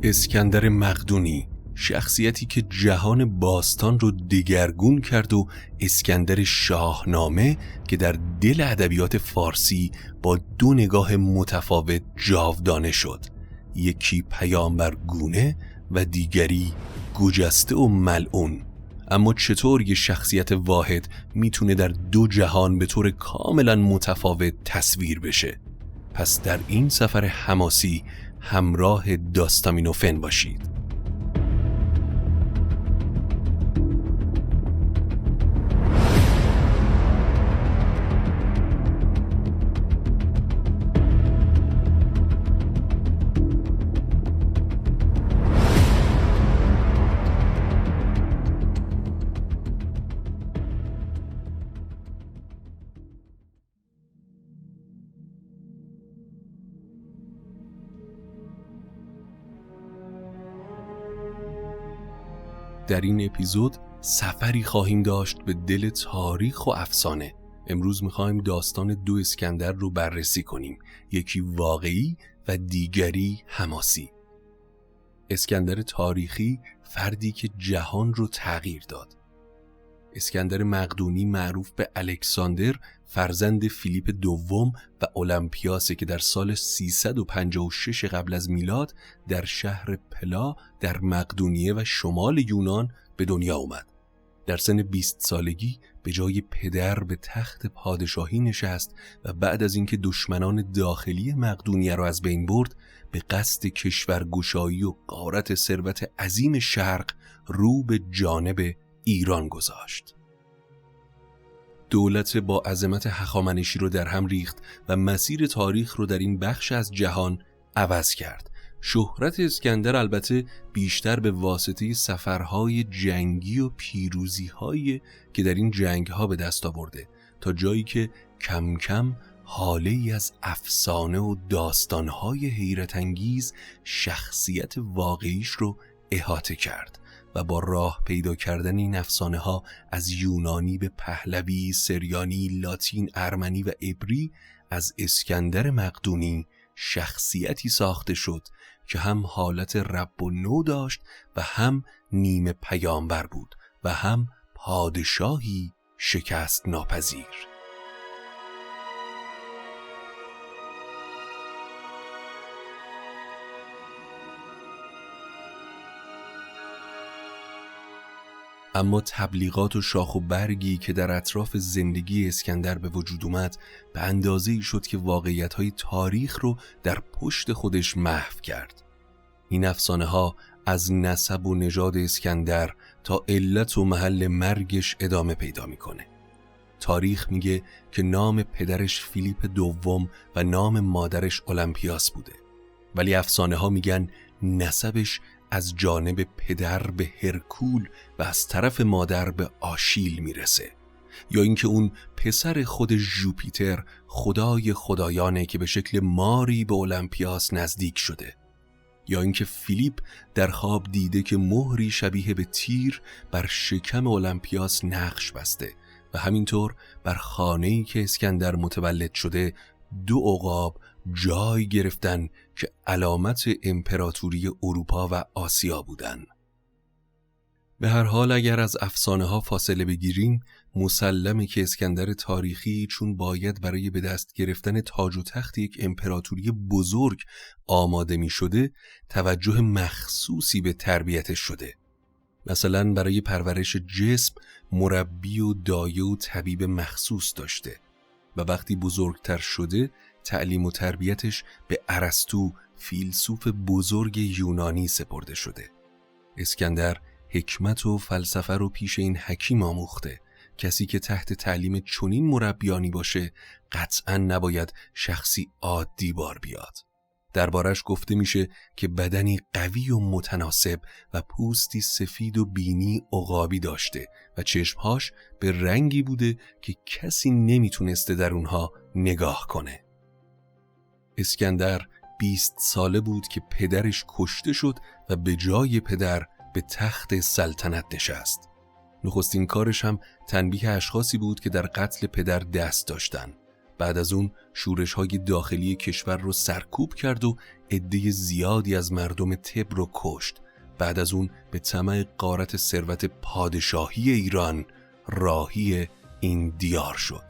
اسکندر مقدونی، شخصیتی که جهان باستان رو دگرگون کرد و اسکندر شاهنامه که در دل ادبیات فارسی با دو نگاه متفاوت جاودانه شد، یکی پیامبرگونه و دیگری گجسته و ملعون. اما چطور یه شخصیت واحد میتونه در دو جهان به طور کاملا متفاوت تصویر بشه؟ پس در این سفر حماسی همراه داستامینوفن باشید. در این اپیزود سفری خواهیم داشت به دل تاریخ و افسانه. امروز میخوایم داستان دو اسکندر رو بررسی کنیم، یکی واقعی و دیگری حماسی. اسکندر تاریخی، فردی که جهان رو تغییر داد. اسکندر مقدونی، معروف به الکساندر، فرزند فیلیپ دوم و اولمپیاسه که در سال 356 قبل از میلاد در شهر پلا در مقدونیه و شمال یونان به دنیا اومد. در سن 20 سالگی به جای پدر به تخت پادشاهی نشست و بعد از اینکه دشمنان داخلی مقدونیه را از بین برد، به قصد کشورگشایی و غارت ثروت عظیم شرق رو به جانب ایران گذاشت. دولت با عظمت هخامنشی رو در هم ریخت و مسیر تاریخ رو در این بخش از جهان عوض کرد. شهرت اسکندر البته بیشتر به واسطه سفرهای جنگی و پیروزی‌هایی که در این جنگ‌ها به دست آورده، تا جایی که کم کم حاله‌ای از افسانه و داستان‌های حیرت انگیز شخصیت واقعیش رو احاطه کرد و با راه پیدا کردن این افسانه ها از یونانی به پهلوی، سریانی، لاتین، ارمنی و عبری، از اسکندر مقدونی شخصیتی ساخته شد که هم حالت رب و نو داشت و هم نیمه پیامبر بود و هم پادشاهی شکست ناپذیر. اما تبلیغات و شاخ و برگی که در اطراف زندگی اسکندر به وجود اومد به اندازه‌ای شد که واقعیت‌های تاریخ رو در پشت خودش محو کرد. این افسانه ها از نسب و نژاد اسکندر تا علت و محل مرگش ادامه پیدا میکنه. تاریخ میگه که نام پدرش فیلیپ دوم و نام مادرش اولمپیاس بوده، ولی افسانه ها میگن نسبش از جانب پدر به هرکول و از طرف مادر به آشیل میرسه، یا اینکه اون پسر خود ژوپیتر، خدای خدایانه که به شکل ماری به اولمپیاس نزدیک شده، یا اینکه فیلیپ در خواب دیده که مهری شبیه به تیر بر شکم اولمپیاس نقش بسته و همینطور بر خانه‌ای که اسکندر متولد شده 2 عقاب جای گرفتن که علامت امپراتوری اروپا و آسیا بودن. به هر حال اگر از افسانه ها فاصله بگیریم، مسلمه که اسکندر تاریخی چون باید برای به دست گرفتن تاج و تخت یک امپراتوری بزرگ آماده می شده، توجه مخصوصی به تربیتش شده. مثلا برای پرورش جسم مربی و دایه و طبیب مخصوص داشته و وقتی بزرگتر شده تعلیم و تربیتش به ارسطو، فیلسوف بزرگ یونانی سپرده شده. اسکندر حکمت و فلسفه رو پیش این حکیم آموخته. کسی که تحت تعلیم چنین مربیانی باشه قطعاً نباید شخصی عادی بار بیاد. دربارش گفته میشه که بدنی قوی و متناسب و پوستی سفید و بینی عقابی داشته و چشمهاش به رنگی بوده که کسی نمیتونسته در اونها نگاه کنه. اسکندر 20 ساله بود که پدرش کشته شد و به جای پدر به تخت سلطنت نشست. نخستین کارش هم تنبیه اشخاصی بود که در قتل پدر دست داشتن. بعد از اون شورش‌های داخلی کشور رو سرکوب کرد و عده زیادی از مردم تب رو کشت. بعد از اون به طمع غارت ثروت پادشاهی ایران راهی این دیار شد.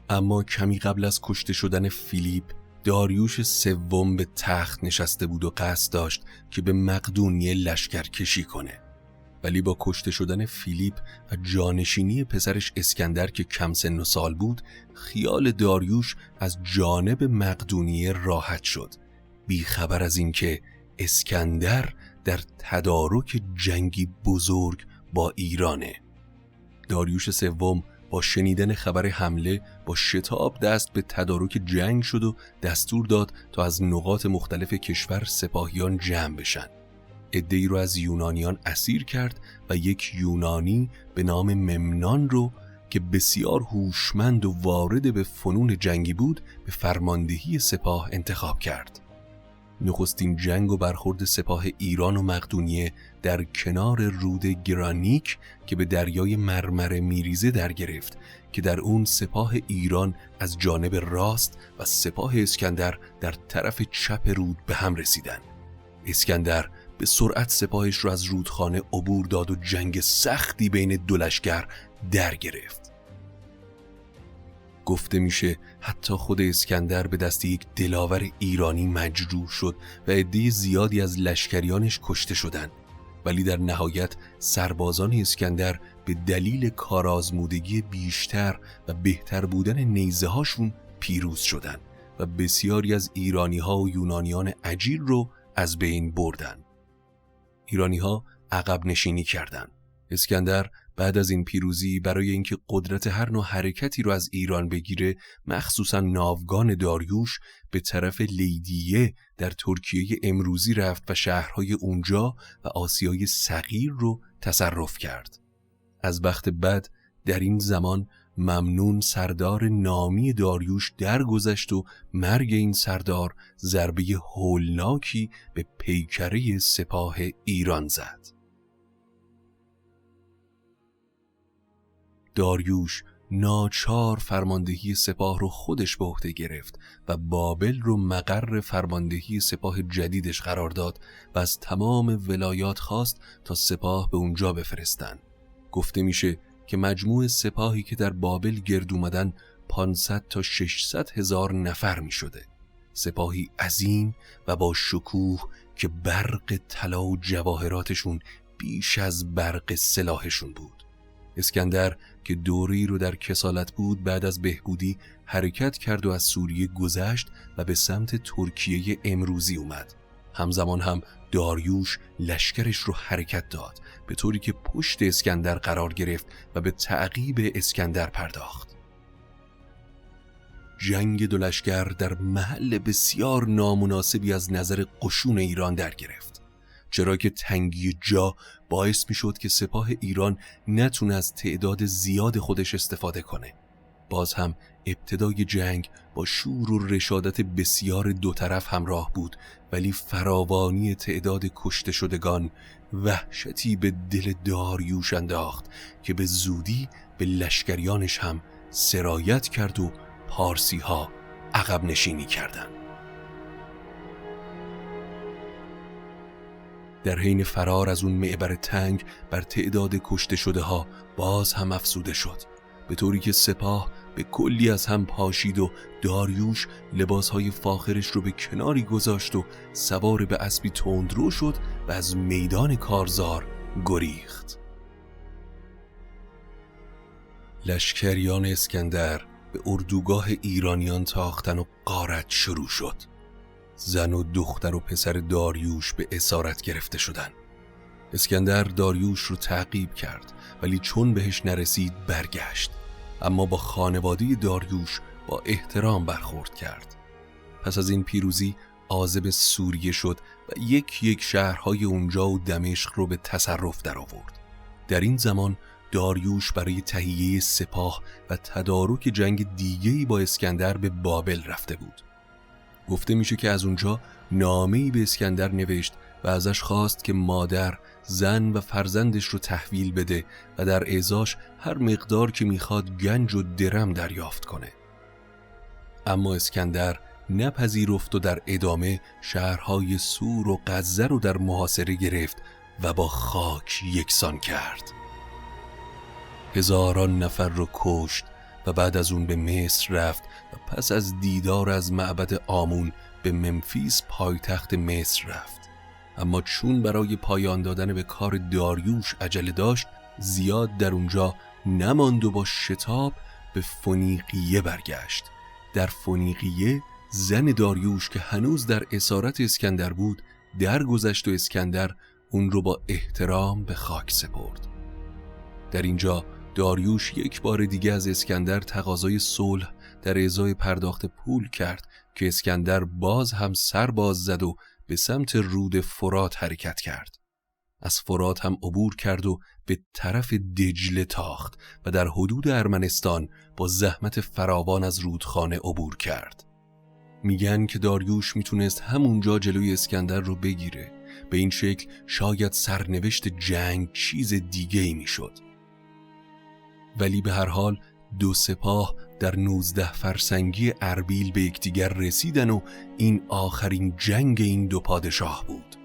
اما کمی قبل از کشته شدن فیلیپ، داریوش سوم به تخت نشسته بود و قصد داشت که به مقدونیه لشکر کشی کنه. ولی با کشته شدن فیلیپ و جانشینی پسرش اسکندر که کم سن و سال بود، خیال داریوش از جانب مقدونیه راحت شد، بی خبر از اینکه اسکندر در تدارک جنگی بزرگ با ایرانه. داریوش سوم با شنیدن خبر حمله با شتاب دست به تدارک جنگ شد و دستور داد تا از نقاط مختلف کشور سپاهیان جمع بشن. عده‌ای رو از یونانیان اسیر کرد و یک یونانی به نام ممنان رو که بسیار هوشمند و وارد به فنون جنگی بود به فرماندهی سپاه انتخاب کرد. نخستین جنگ و برخورد سپاه ایران و مقدونیه در کنار رود گرانیک که به دریای مرمره میریزه در گرفت که در اون سپاه ایران از جانب راست و سپاه اسکندر در طرف چپ رود به هم رسیدن. اسکندر به سرعت سپاهش رو از رودخانه عبور داد و جنگ سختی بین دو لشکر در گرفت. گفته میشه حتی خود اسکندر به دست یک دلاور ایرانی مجروح شد و عده زیادی از لشکریانش کشته شدند، ولی در نهایت سربازان اسکندر به دلیل کارآزمودگی بیشتر و بهتر بودن نیزه هاشون پیروز شدند و بسیاری از ایرانی ها و یونانیان اجیر رو از بین بردن. ایرانی ها عقب نشینی کردند. اسکندر بعد از این پیروزی برای اینکه قدرت هر نوع حرکتی رو از ایران بگیره، مخصوصا ناوگان داریوش، به طرف لیدیه در ترکیه امروزی رفت و شهرهای اونجا و آسیای صغیر رو تصرف کرد. از بخت بد در این زمان ممنون سردار نامی داریوش درگذشت و مرگ این سردار ضربه هولناکی به پیکره سپاه ایران زد. داریوش ناچار فرماندهی سپاه رو خودش به عهده گرفت و بابل رو مقر فرماندهی سپاه جدیدش قرار داد و از تمام ولایات خواست تا سپاه به اونجا بفرستن. گفته میشه که مجموع سپاهی که در بابل گرد اومدن 500 تا 600 هزار نفر می شده. سپاهی عظیم و با شکوه که برق طلا و جواهراتشون بیش از برق سلاحشون بود. اسکندر که دوره‌ای رو در کسالت بود، بعد از بهبودی حرکت کرد و از سوریه گذشت و به سمت ترکیه امروزی اومد. همزمان هم داریوش لشکرش رو حرکت داد، به طوری که پشت اسکندر قرار گرفت و به تعقیب اسکندر پرداخت. جنگ دو لشکر در محل بسیار نامناسبی از نظر قشون ایران در گرفت، چرا که تنگی جا باعث می شد که سپاه ایران نتونه از تعداد زیاد خودش استفاده کنه. باز هم ابتدای جنگ با شور و رشادت بسیار دو طرف همراه بود، ولی فراوانی تعداد کشته شدگان وحشتی به دل داریوش انداخت که به زودی به لشکریانش هم سرایت کرد و پارسی ها عقب نشینی کردند. در حین فرار از اون معبر تنگ بر تعداد کشته شده ها باز هم افزوده شد، به طوری که سپاه به کلی از هم پاشید و داریوش لباسهای فاخرش رو به کناری گذاشت و سوار به اسبی تندرو شد و از میدان کارزار گریخت. لشکریان اسکندر به اردوگاه ایرانیان تاختن و غارت شروع شد. زن و دختر و پسر داریوش به اسارت گرفته شدند. اسکندر داریوش رو تعقیب کرد، ولی چون بهش نرسید برگشت، اما با خانواده داریوش با احترام برخورد کرد. پس از این پیروزی عازم سوریه شد و یک شهرهای اونجا و دمشق رو به تصرف در آورد. در این زمان داریوش برای تهیه سپاه و تدارک جنگ دیگه‌ای با اسکندر به بابل رفته بود. گفته میشه که از اونجا نامه‌ای به اسکندر نوشت و ازش خواست که مادر، زن و فرزندش رو تحویل بده و در اعزاش هر مقدار که میخواد گنج و درم دریافت کنه. اما اسکندر نپذیرفت و در ادامه شهرهای سور و قزه رو در محاصره گرفت و با خاک یکسان کرد. هزاران نفر رو کشت و بعد از اون به مصر رفت و پس از دیدار از معبد آمون به ممفیس پایتخت مصر رفت. اما چون برای پایان دادن به کار داریوش عجله داشت، زیاد در اونجا نماند و با شتاب به فونیقیه برگشت. در فونیقیه زن داریوش که هنوز در اسارت اسکندر بود درگذشت و اسکندر اون رو با احترام به خاک سپرد. در اینجا داریوش یک بار دیگه از اسکندر تقاضای صلح در ازای پرداخت پول کرد که اسکندر باز هم سر باز زد و به سمت رود فرات حرکت کرد. از فرات هم عبور کرد و به طرف دجله تاخت و در حدود ارمنستان با زحمت فراوان از رودخانه عبور کرد. میگن که داریوش میتونست همونجا جلوی اسکندر رو بگیره. به این شکل شاید سرنوشت جنگ چیز دیگه‌ای میشد. ولی به هر حال دو سپاه در 19 فرسنگی اربیل به یکدیگر رسیدن و این آخرین جنگ این دو پادشاه بود.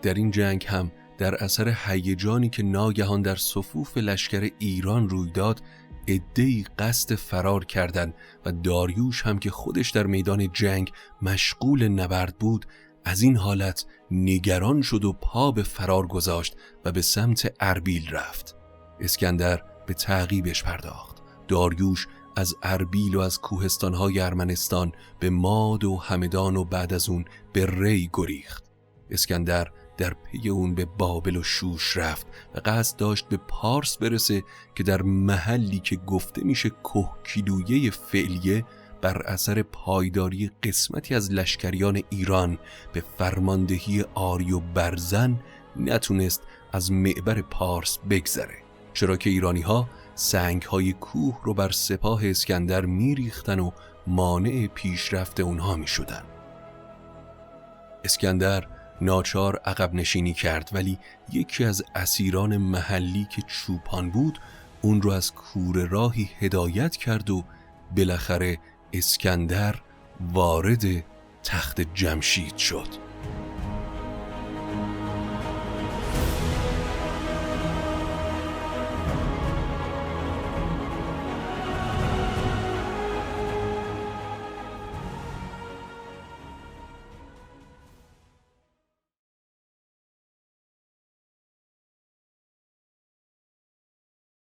در این جنگ هم در اثر هیجانی که ناگهان در صفوف لشکر ایران روی داد، عده‌ای قصد فرار کردند و داریوش هم که خودش در میدان جنگ مشغول نبرد بود، از این حالت نگران شد و پا به فرار گذاشت و به سمت اربیل رفت. اسکندر به تعقیبش پرداخت. داریوش از اربیل و از کوهستان‌های ارمنستان به ماد و همدان و بعد از اون به ری گریخت. اسکندر در پی اون به بابل و شوش رفت و قصد داشت به پارس برسه که در محلی که گفته میشه کهکیلویه فعلیه بر اثر پایداری قسمتی از لشکریان ایران به فرماندهی آری و برزن نتونست از معبر پارس بگذره، چرا که ایرانی‌ها سنگ‌های کوه رو بر سپاه اسکندر می‌ریختن و مانع پیشرفت اونها می‌شدن. اسکندر ناچار عقب نشینی کرد، ولی یکی از اسیران محلی که چوپان بود اون رو از کوره راهی هدایت کرد و بالاخره اسکندر وارد تخت جمشید شد.